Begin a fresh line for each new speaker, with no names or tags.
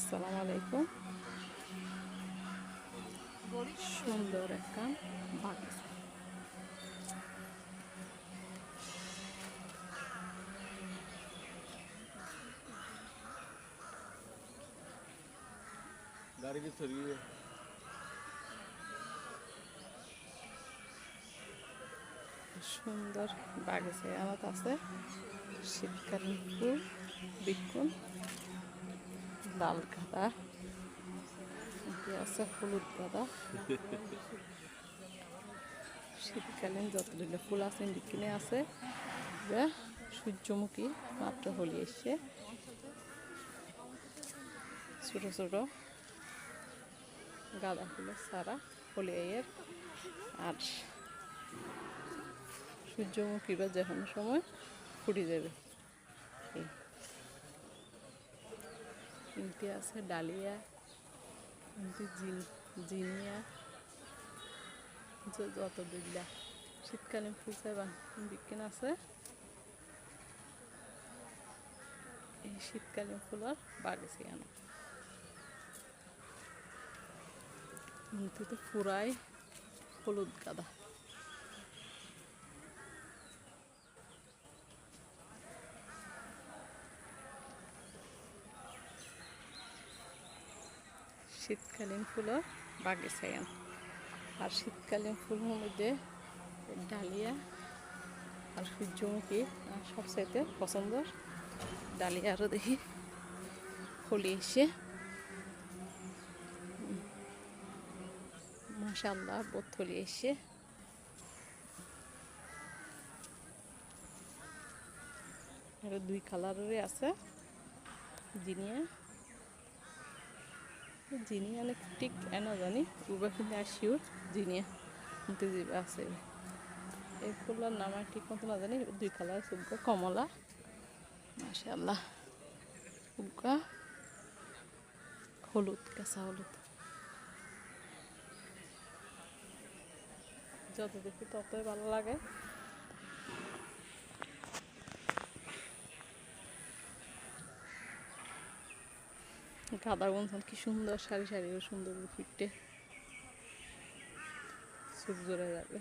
আসসালামু আলাইকুম। সুন্দর একটা বাগিচা। সুন্দর বাগিচায় আমার আছে শীতকালীন ফুল, বিক্ষুন, লাল গাঁদা, আছে হলুদ গাঁদা। শীতকালীন যতগুলো ফুল আছে বিকিনে আছে। সূর্যমুখী মাত্র হলি এসছে, ছোট ছোট গাঁদা ফুলের সারা হলিয়াইয়ের। আর সূর্যমুখী বা যে কোনো সময় ফুটে যাবে। কিনতে আছে ডালিয়া, জিনিয়া, যত দিলা শীতকালীন ফুল চাইবা বিজ্ঞান আছে। এই শীতকালীন ফুলের বাগিচা আনা তো পুরাই হলুদ গাঁদা। শীতকালীন ফুলের বাগিচায় আন। আর শীতকালীন ফুলের মধ্যে ডালিয়া আর সূর্যমুখী সবচাইতে পছন্দের। ডালিয়া আরও দেখি ফলি এসে, মাশাআল্লাহ বোথলি এসে। আর দুই কালারের আছে, জিনিয়া জিনিয়া ঠিক এনা জানি উবা কিন্তু আর শিওর জিনিয়া কিন্তু আছে। এই ফুলের নাম আর ঠিক মতো না জানি। দুই কালার সুগা কমলা, মাশাআল্লাহ সুগা হলুদ, কাঁচা হলুদ। যত দেখি ততই ভালো লাগে। গাঁদা বনসান কি সুন্দর সারি সারি সুন্দর ফিটে চোখ জোড়া যাবে।